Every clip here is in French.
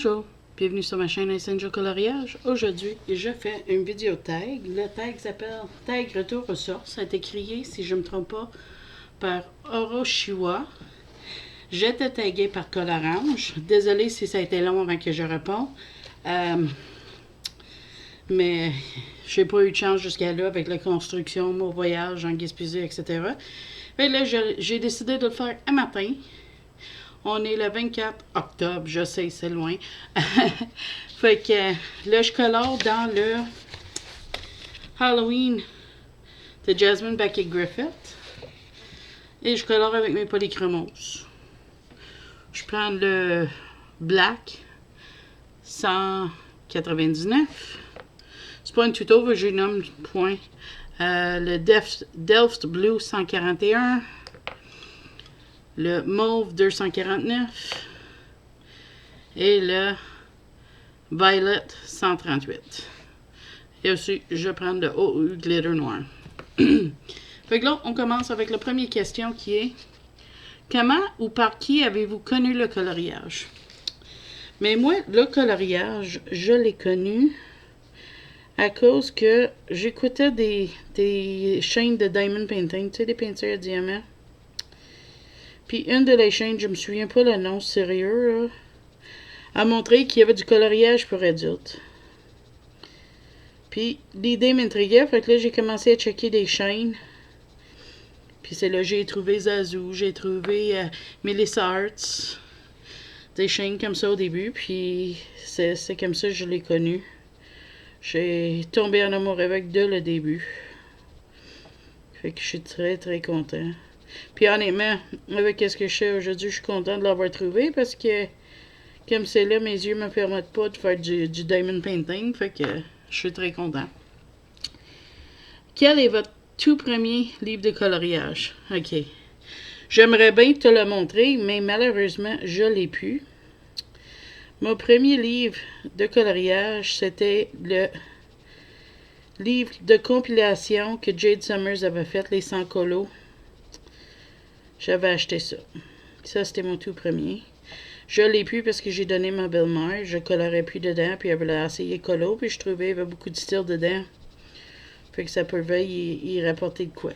Bonjour, bienvenue sur ma chaîne Essential Coloriage. Aujourd'hui, je fais une vidéo tag. Le tag s'appelle Tag Retour aux sources. Ça a été créé, si je ne me trompe pas, par Oroshiwa. J'étais tagué par Colorange. Désolée si ça a été long avant que je réponde. Mais j'ai pas eu de chance jusqu'à là avec la construction, mon voyage en Gaspésie, etc. Mais là, j'ai décidé de le faire un matin. On est le 24 octobre, je sais, c'est loin. Fait que là, je colore dans le Halloween de Jasmine Beckett Griffith. Et je colore avec mes polychromos. Je prends le Black 199. C'est pas un tuto, je nomme point. Le Delft Blue 141. Le Mauve 249 et le Violet 138. Et aussi, je prends le OU Glitter Noir. Fait que là, on commence avec la première question qui est: comment ou par qui avez-vous connu le coloriage? Mais moi, le coloriage, je l'ai connu à cause que j'écoutais des chaînes de diamond painting, tu sais, des peintures à diamant. Puis une de les chaînes, je me souviens pas le nom sérieux, là, a montré qu'il y avait du coloriage pour adultes. Puis l'idée m'intriguait, fait que là j'ai commencé à checker des chaînes. Puis c'est là j'ai trouvé Zazu, j'ai trouvé Melissa Arts, des chaînes comme ça au début, puis c'est comme ça que je l'ai connu. J'ai tombé en amour avec dès le début. Fait que je suis très très content. Puis honnêtement, avec ce que je fais aujourd'hui, je suis content de l'avoir trouvé parce que, comme c'est là, mes yeux ne me permettent pas de faire du diamond painting. Fait que je suis très content. Quel est votre tout premier livre de coloriage? Ok. J'aimerais bien te le montrer, mais malheureusement, je ne l'ai plus. Mon premier livre de coloriage, c'était le livre de compilation que Jade Summers avait fait, les 100 colos. J'avais acheté ça. Ça, c'était mon tout premier. Je l'ai plus parce que j'ai donné ma belle-mère. Je colorais plus dedans, puis elle voulait essayer colo, puis je trouvais qu'il y avait beaucoup de style dedans. Fait que ça pouvait y rapporter de quoi.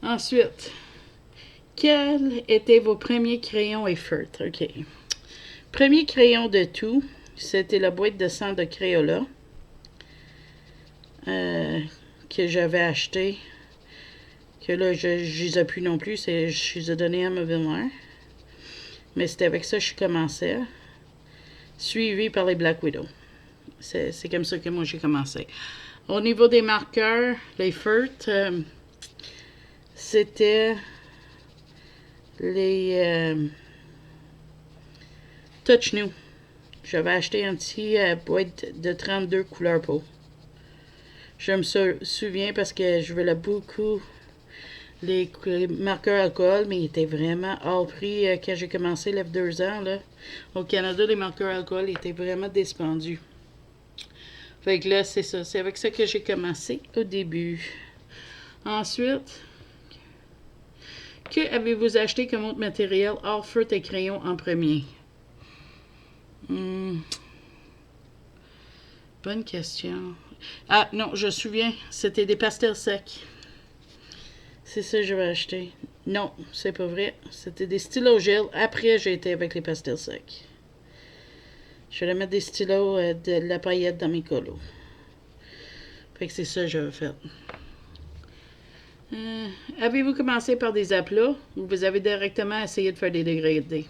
Ensuite, quels étaient vos premiers crayons et feutres? OK. Premier crayon de tout, c'était la boîte de sang de Crayola que j'avais acheté. Que là, je ne les ai plus non plus. Je les ai donnés à ma belle-mère. Mais c'était avec ça que je commençais. Suivi par les Black Widow. C'est comme ça que moi j'ai commencé. Au niveau des marqueurs, les feutres, c'était les Touch New. J'avais acheté un petit boîte de 32 couleurs peau. Je me souviens parce que je voulais beaucoup les marqueurs alcool, mais ils étaient vraiment hors prix quand j'ai commencé il y a 2 ans. Là. Au Canada, les marqueurs alcool étaient vraiment dispendieux. Fait que là, c'est ça. C'est avec ça que j'ai commencé au début. Ensuite, que avez-vous acheté comme autre matériel hors feutre et crayon en premier? Bonne question. Ah non, je me souviens. C'était des pastels secs. C'est ça que j'avais acheté. Non, c'est pas vrai. C'était des stylos gel. Après, j'ai été avec les pastels secs. Je vais mettre des stylos de la paillette dans mes colos. Fait que c'est ça que j'avais fait. Avez-vous commencé par des aplats ou vous avez directement essayé de faire des dégradés?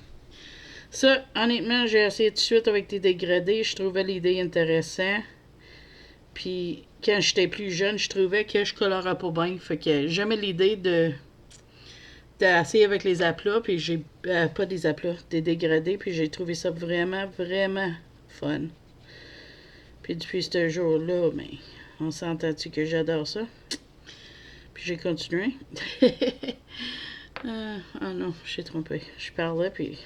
Ça, honnêtement, j'ai essayé tout de suite avec des dégradés. Je trouvais l'idée intéressante. Puis, quand j'étais plus jeune, je trouvais que je colorais pas bien. Fait que j'aimais l'idée d'essayer avec les aplats. Puis, j'ai pas des aplats, des dégradés. Puis, j'ai trouvé ça vraiment, vraiment fun. Puis, depuis ce jour-là, mais on s'entend-tu que j'adore ça? Puis, j'ai continué. Ah non, j'ai trompé. Je parlais, puis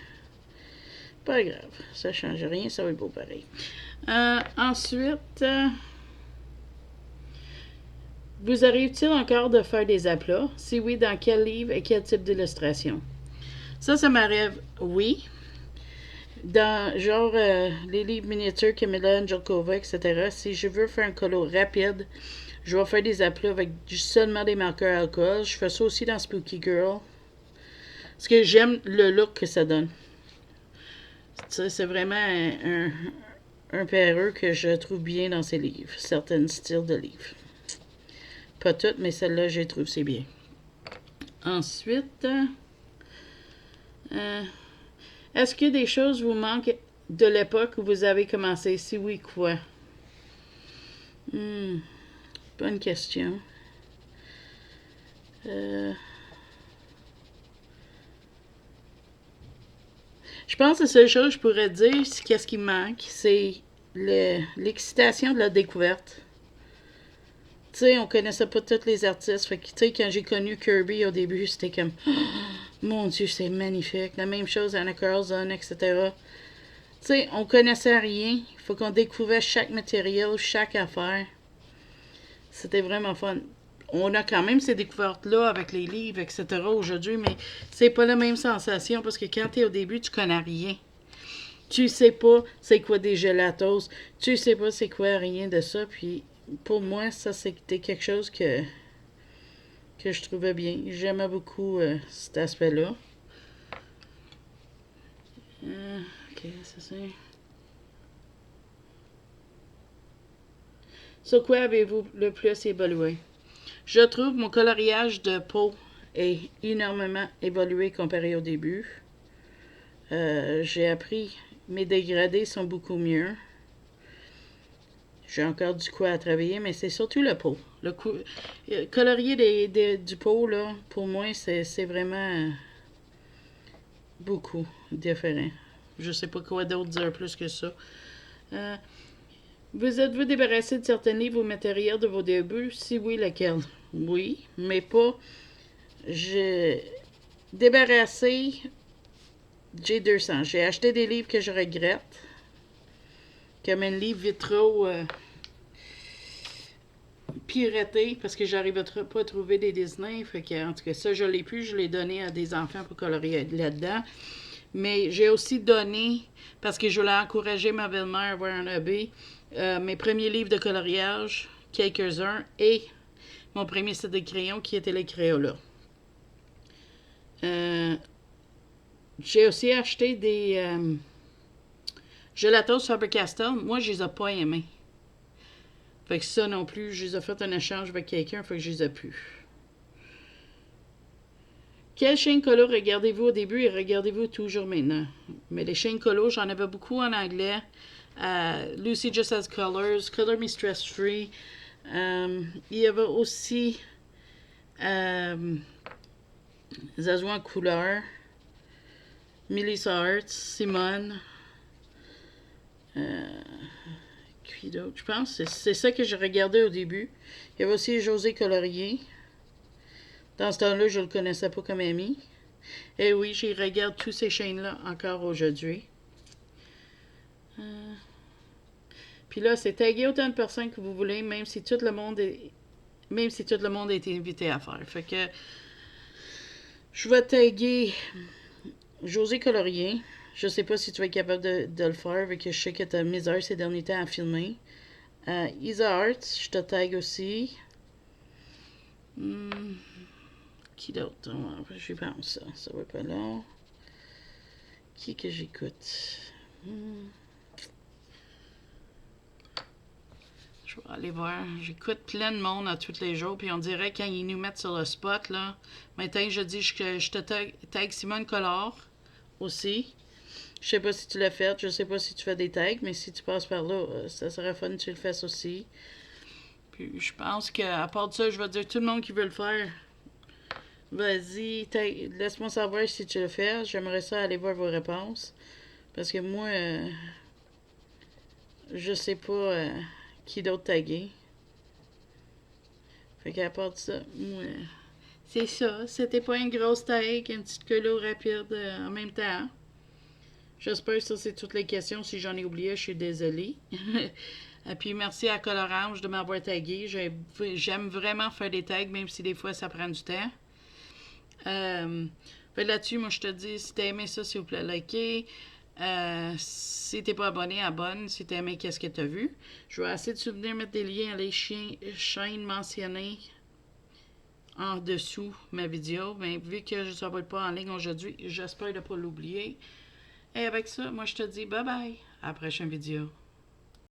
pas grave. Ça change rien, ça va être beau pareil. Ensuite... vous arrive-t-il encore de faire des aplats? Si oui, dans quel livre et quel type d'illustration? Ça m'arrive, oui. dans genre les livres miniatures Camilla Angelkova, etc., si je veux faire un colo rapide, je vais faire des aplats avec seulement des marqueurs à alcool. Je fais ça aussi dans Spooky Girl. Parce que j'aime le look que ça donne. C'est vraiment un perreux que je trouve bien dans ces livres, certains styles de livres. Pas toutes, mais celle-là, je trouve c'est bien. Ensuite, est-ce que des choses vous manquent de l'époque où vous avez commencé? Si oui, quoi? Bonne question. Je pense que la seule chose que je pourrais dire, c'est qu'est-ce qui me manque, c'est l'excitation de la découverte. Tu sais, on connaissait pas tous les artistes. Fait que, tu sais, quand j'ai connu Kirby au début, c'était comme, oh, mon Dieu, c'est magnifique. La même chose, Anna Carlson, etc. Tu sais, on connaissait rien. Il faut qu'on découvrait chaque matériel, chaque affaire. C'était vraiment fun. On a quand même ces découvertes-là avec les livres, etc. aujourd'hui, mais c'est pas la même sensation parce que quand t'es au début, tu connais rien. Tu sais pas c'est quoi des gelatos. Tu sais pas c'est quoi rien de ça. Puis pour moi, ça c'était quelque chose que je trouvais bien. J'aimais beaucoup cet aspect-là. Ok, ça c'est. Sur quoi avez-vous le plus évolué? Je trouve mon coloriage de peau est énormément évolué comparé au début. J'ai appris, mes dégradés sont beaucoup mieux. J'ai encore du quoi à travailler, mais c'est surtout le pot. Colorier du pot, là, pour moi, c'est vraiment beaucoup différent. Je sais pas quoi d'autre dire plus que ça. Euh, vous êtes-vous débarrassé de certains livres ou matériels de vos débuts? Si oui, lequel? Oui, mais pas. J'ai débarrassé. J'ai 200. J'ai acheté des livres que je regrette. Comme un livre vitro piraté parce que j'arrive pas à trouver des Disney. Fait que, en tout cas, ça, je l'ai plus. Je l'ai donné à des enfants pour colorier là-dedans. Mais j'ai aussi donné, parce que je voulais encourager ma belle-mère à avoir un hobby, mes premiers livres de coloriage, quelques-uns, et mon premier set de crayons qui était les Crayolas. J'ai aussi acheté des gelatos Faber-Castell. Moi, je les ai pas aimés. Fait que ça non plus, je les ai fait un échange avec quelqu'un, fait que je les ai plus. Quelle chaîne colo regardez-vous au début et regardez-vous toujours maintenant? Mais les chaînes colo, j'en avais beaucoup en anglais. Lucy Just Has Colors, Color Me Stress Free. Il y avait aussi Zazou en couleur. Melissa Arts, Simone. Qui d'autre? Je pense que c'est ça que je regardais au début. Il y avait aussi José Colorier. Dans ce temps-là, je ne le connaissais pas comme ami. Et oui, j'y regarde toutes ces chaînes-là encore aujourd'hui. Puis là, c'est taguer autant de personnes que vous voulez, même si tout le monde est invité à faire. Fait que je vais taguer José Colorier. Je sais pas si tu vas être capable de le faire, vu que je sais que tu as misère ces derniers temps à filmer. Isa Arts, je te tag aussi. Qui d'autre? Je pense ça. Ça va pas long. Qui que j'écoute? Je vais aller voir. J'écoute plein de monde à tous les jours. Puis on dirait quand ils nous mettent sur le spot, là. Maintenant, je dis que je te tag Simone Collard aussi. Je sais pas si tu l'as fait. Je sais pas si tu fais des tags. Mais si tu passes par là, ça serait fun que tu le fasses aussi. Puis je pense qu'à part de ça, je vais dire tout le monde qui veut le faire. Vas-y, laisse-moi savoir si tu le fais. J'aimerais ça aller voir vos réponses. Parce que moi, je sais pas qui d'autre taguer. Fait qu'à part de ça, moi, c'est ça. C'était pas une grosse tag, une petite colo rapide en même temps. J'espère que ça, c'est toutes les questions. Si j'en ai oublié, je suis désolée. Et puis, merci à Colorange de m'avoir tagué. J'aime vraiment faire des tags, même si des fois, ça prend du temps. Là-dessus, moi, je te dis, si t'as aimé ça, s'il vous plaît, likez. Si t'es pas abonné, abonne. Si t'as aimé, qu'est-ce que t'as vu. Je vais essayer de souvenir mettre des liens à les chaînes mentionnées en dessous ma vidéo. Mais vu que je ne serai pas en ligne aujourd'hui, j'espère de ne pas l'oublier. Et avec ça, moi je te dis bye bye. À la prochaine vidéo.